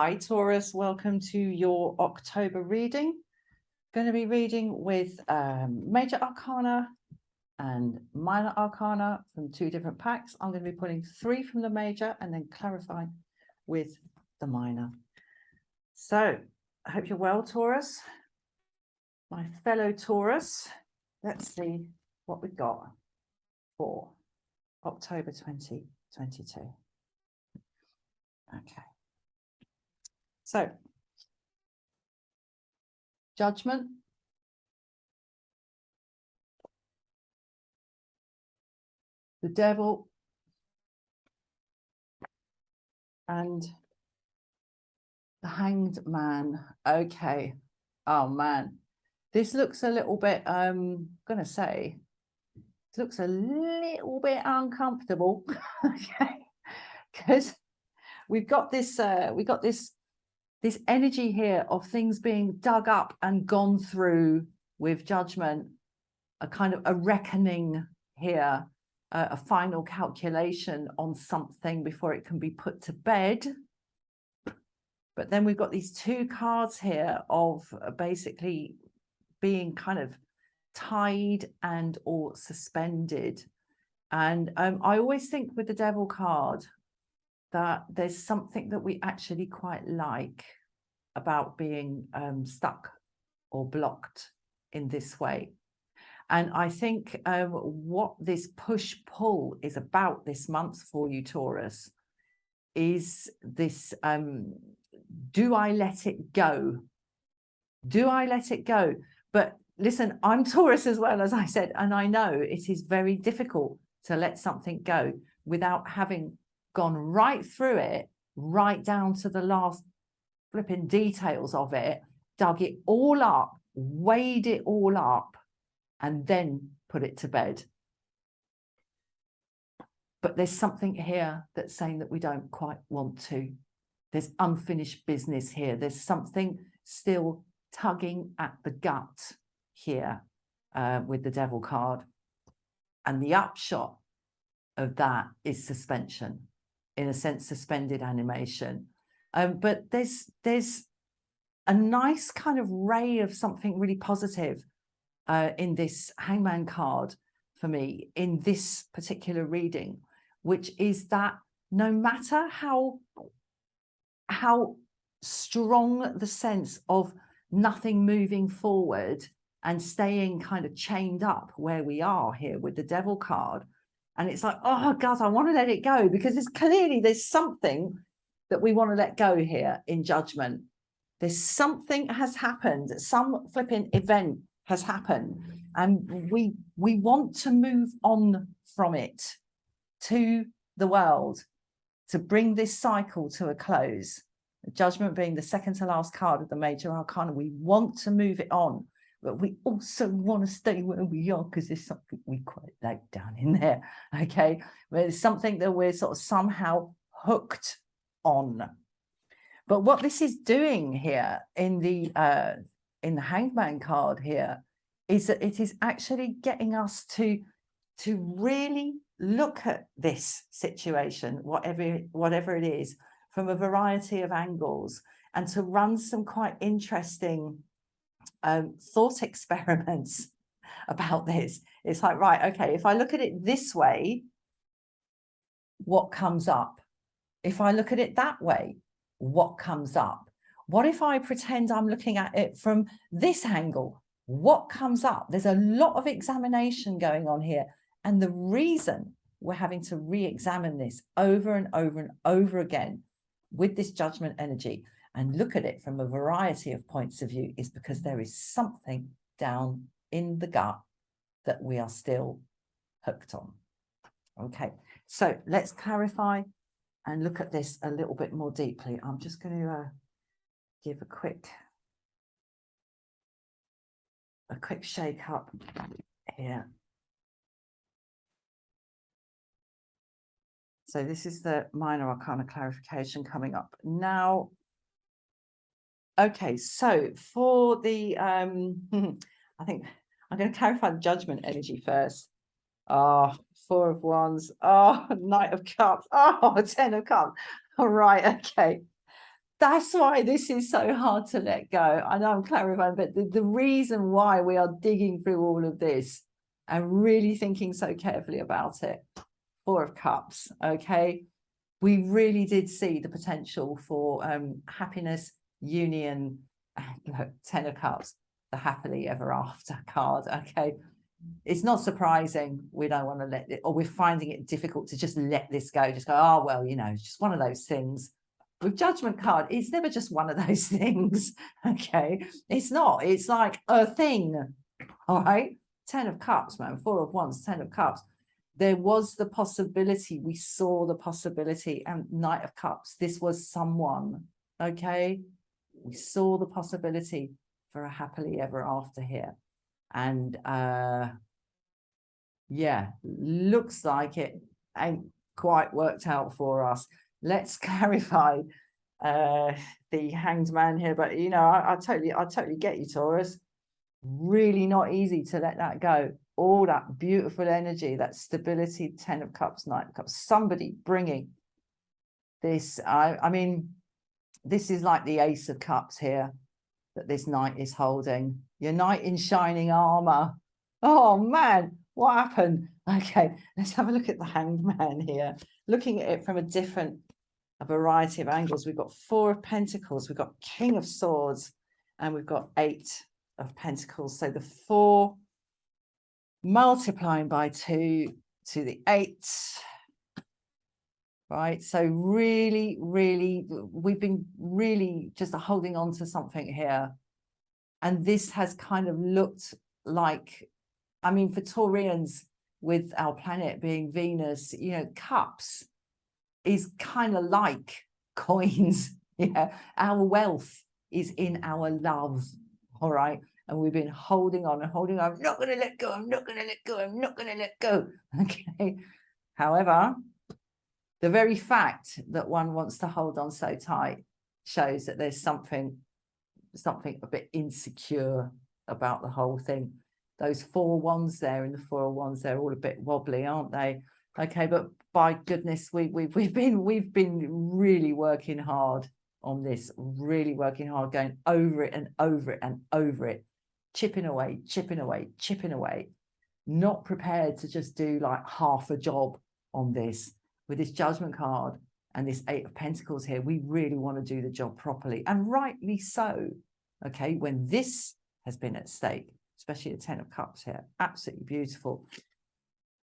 Hi Taurus, welcome to your October reading. Going to be reading with Major Arcana and Minor Arcana from two different packs. I'm going to be pulling 3 from the Major and then clarifying with the Minor. So I hope you're well, Taurus. My fellow Taurus, let's see what we've got for October 2022. Okay. So, Judgment, the Devil, and the Hanged Man. Okay. Oh man, this looks a little bit, I'm gonna say, it looks a little bit uncomfortable. Okay, because we've got this this energy here of things being dug up and gone through with Judgment, a kind of a reckoning here, a final calculation on something before it can be put to bed. But then we've got these 2 cards here of basically being kind of tied and or suspended. And I always think with the Devil card that there's something that we actually quite like about being stuck or blocked in this way. And I think what this push-pull is about this month for you, Taurus, is this, do I let it go? Do I let it go? But listen, I'm Taurus as well, as I said, and I know it is very difficult to let something go without having gone right through it, right down to the last flipping details of it, dug it all up, weighed it all up, and then put it to bed. But there's something here that's saying that we don't quite want to. There's unfinished business here. There's something still tugging at the gut here with the Devil card. And the upshot of that is suspension, in a sense, suspended animation. But there's a nice kind of ray of something really positive in this Hangman card for me in this particular reading, which is that no matter how strong the sense of nothing moving forward and staying kind of chained up where we are here with the Devil card, and it's like, oh God, I want to let it go, because it's clearly there's something that we want to let go here in Judgment. There's something has happened, some flipping event has happened, and we want to move on from it to the world, to bring this cycle to a close. Judgment being the second to last card of the Major Arcana. We want to move it on, but we also want to stay where we are because there's something we quite like down in there. Okay, there's something that we're sort of somehow hooked on. But what this is doing here in the Hangman card here is that it is actually getting us to really look at this situation, whatever it is, from a variety of angles, and to run some quite interesting thought experiments about this. It's like, right, okay, if I look at it this way, what comes up? If I look at it that way, what comes up? What if I pretend I'm looking at it from this angle? What comes up? There's a lot of examination going on here. And the reason we're having to re-examine this over and over and over again with this Judgment energy and look at it from a variety of points of view is because there is something down in the gut that we are still hooked on. Okay, so let's clarify and look at this a little bit more deeply. I'm just going to give a quick shake up here. So this is the Minor Arcana clarification coming up now. Okay, so for the, I think I'm going to clarify the Judgment energy first. Oh, 4 of Wands. Oh, Knight of Cups. Oh, 10 of Cups. All right, okay. That's why this is so hard to let go. I know I'm clarifying, but the reason why we are digging through all of this and really thinking so carefully about it, Four of Cups, okay? We really did see the potential for happiness, union, look, Ten of Cups, the happily ever after card, okay? It's not surprising we don't want to let it, or we're finding it difficult to just let this go, just go, oh, well, you know, it's just one of those things. With Judgment card, it's never just one of those things, okay? It's not, it's like a thing, all right? Ten of Cups, man, Four of Wands, Ten of Cups. There was the possibility, we saw the possibility, and Knight of Cups, this was someone, okay? We saw the possibility for a happily ever after here. And yeah, looks like it ain't quite worked out for us. Let's clarify the Hanged Man here, but you know, I totally get you, Taurus. Really not easy to let that go. All that beautiful energy, that stability, Ten of Cups, Knight of Cups, somebody bringing this. I mean, this is like the Ace of Cups here that this knight is holding. Your knight in shining armor. Oh man, what happened? Okay, let's have a look at the Hanged Man here. Looking at it from a variety of angles. We've got Four of Pentacles, we've got King of Swords, and we've got Eight of Pentacles. So the 4 multiplying by 2 to the 8, right? So really, we've been really just holding on to something here. And this has kind of looked like, I mean, for Taurians, with our planet being Venus, you know, cups is kind of like coins. Yeah, our wealth is in our love, all right? And we've been holding on and holding on. I'm not going to let go. I'm not going to let go. I'm not going to let go. Okay. However, the very fact that one wants to hold on so tight shows that there's something a bit insecure about the whole thing. Those 4 wands there and the 4 of Wands, they're all a bit wobbly, aren't they? Okay, but by goodness, we've been really working hard on this, really working hard, going over it and over it and over it, chipping away, not prepared to just do like half a job on this. With this Judgment card and this 8 of Pentacles here, we really want to do the job properly, and rightly so. Okay, when this has been at stake, especially the 10 of Cups here, absolutely beautiful.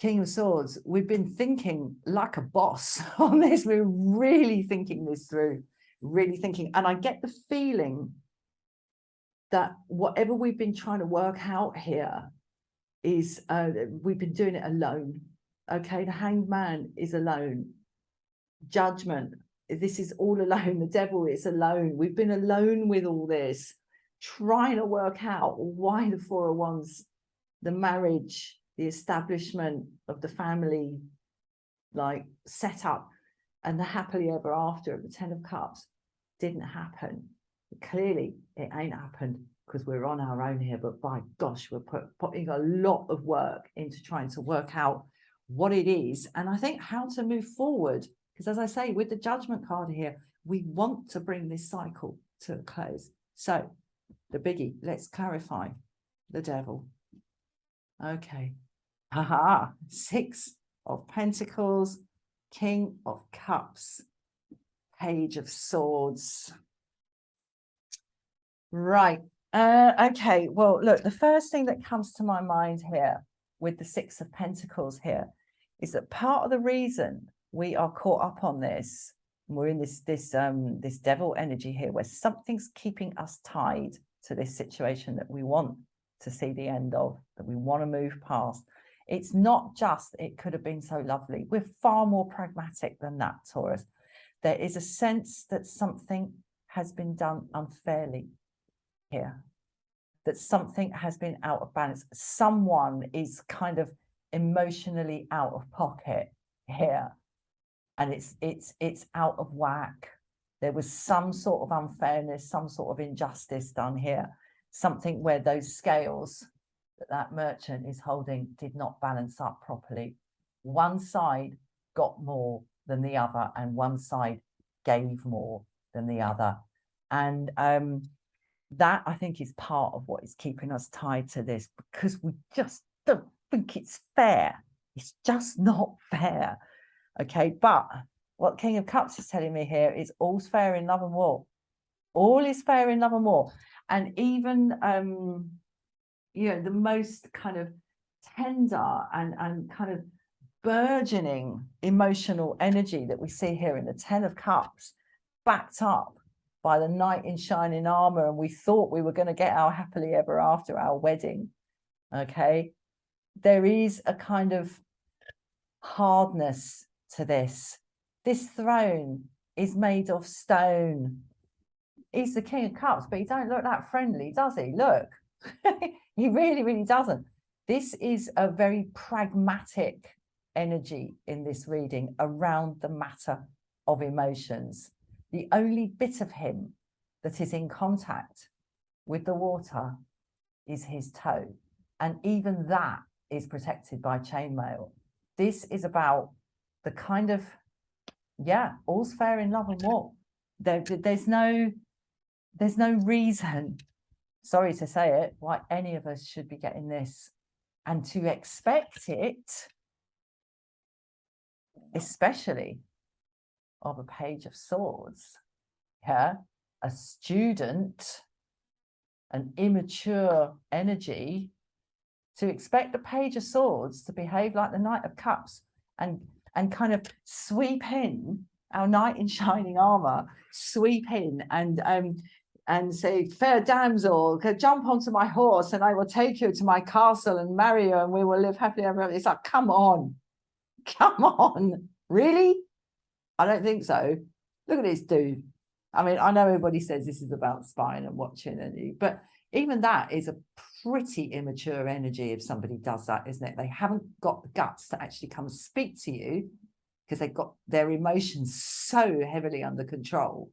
King of Swords, we've been thinking like a boss on this. We're really thinking this through, really thinking. And I get the feeling that whatever we've been trying to work out here is we've been doing it alone. Okay, the Hanged Man is alone. Judgment, this is all alone. The Devil is alone. We've been alone with all this, trying to work out why the 4 of Wands, the marriage, the establishment of the family, like set up, and the happily ever after of the 10 of Cups didn't happen. Clearly it ain't happened because we're on our own here, but by gosh, we're putting a lot of work into trying to work out what it is, and I think how to move forward. Because as I say, with the Judgment card here, we want to bring this cycle to a close. So the biggie, let's clarify the Devil. Okay. Haha, 6 of Pentacles, King of Cups, Page of Swords. Right. Okay. Well, look, the first thing that comes to my mind here with the 6 of Pentacles here is that part of the reason we are caught up on this, and we're in this Devil energy here, where something's keeping us tied to this situation that we want to see the end of, that we want to move past. It's not just, it could have been so lovely. We're far more pragmatic than that, Taurus. There is a sense that something has been done unfairly here, that something has been out of balance. Someone is kind of emotionally out of pocket here, and it's out of whack. There was some sort of unfairness, some sort of injustice done here, something where those scales that merchant is holding did not balance up properly. One side got more than the other, and one side gave more. than the other. And that, I think, is part of what is keeping us tied to this, because we just don't think it's fair. It's just not fair. Okay, but what King of Cups is telling me here is all's fair in love and war. All is fair in love and war. And even, you know, the most kind of tender and kind of burgeoning emotional energy that we see here in the 10 of Cups, backed up by the knight in shining armor, and we thought we were going to get our happily ever after, our wedding. Okay, there is a kind of hardness to this. This throne is made of stone. He's the King of Cups, but he don't look that friendly, does he? Look, he really, really doesn't. This is a very pragmatic energy in this reading around the matter of emotions. The only bit of him that is in contact with the water is his toe. And even that is protected by chainmail. This is about the kind of, yeah, all's fair in love and war. There's no reason, sorry to say it, why any of us should be getting this. And to expect it, especially of a Page of Swords, yeah, a student, an immature energy, to expect the Page of Swords to behave like the Knight of Cups and kind of sweep in, our knight in shining armor, sweep in and say, fair damsel, jump onto my horse and I will take you to my castle and marry you and we will live happily ever after. It's like, come on, really? I don't think so. Look at this dude. I mean, I know everybody says this is about spying and watching, but even that is a pretty immature energy if somebody does that, isn't it? They haven't got the guts to actually come and speak to you because they've got their emotions so heavily under control.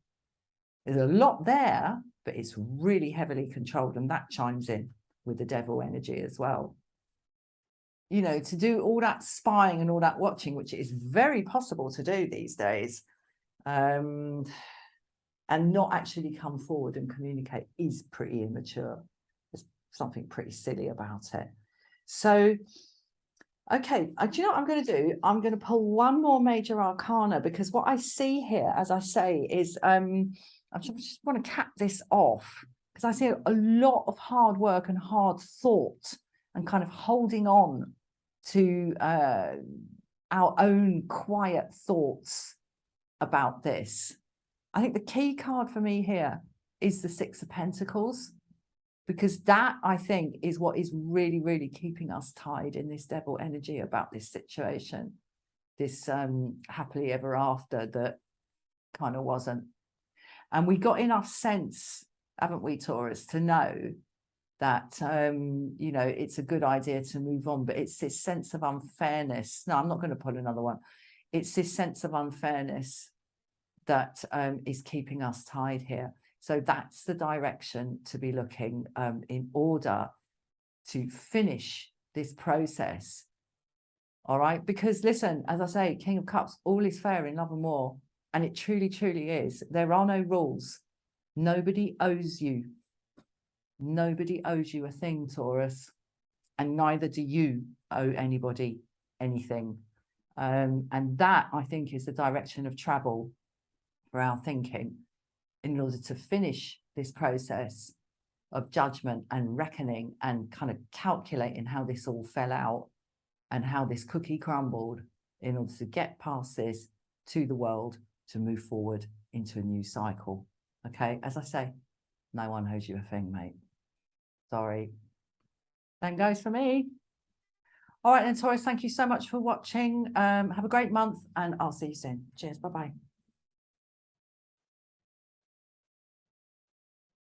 There's a lot there, but it's really heavily controlled, and that chimes in with the devil energy as well. You know, to do all that spying and all that watching, which is very possible to do these days, and not actually come forward and communicate, is pretty immature. There's something pretty silly about it. So, okay, do you know what I'm going to do? I'm going to pull one more major arcana, because what I see here, as I say, is I just want to cap this off, because I see a lot of hard work and hard thought and kind of holding on to our own quiet thoughts about this. I think the key card for me here is the Six of Pentacles, because that, I think, is what is really, really keeping us tied in this devil energy about this situation, this happily ever after that kind of wasn't. And we got enough sense, haven't we, Taurus, to know that, you know, it's a good idea to move on, but it's this sense of unfairness. No, I'm not going to put another one. It's this sense of unfairness that is keeping us tied here. So that's the direction to be looking in order to finish this process. All right, because listen, as I say, King of Cups, all is fair in love and war. And it truly, truly is. There are no rules. Nobody owes you. Nobody owes you a thing, Taurus. And neither do you owe anybody anything. And that, I think, is the direction of travel for our thinking in order to finish this process of judgment and reckoning and kind of calculating how this all fell out and how this cookie crumbled in order to get past this to the world to move forward into a new cycle. Okay, as I say, no one owes you a thing, mate. Sorry. That goes for me. All right then, Taurus, thank you so much for watching. Have a great month and I'll see you soon. Cheers. Bye-bye.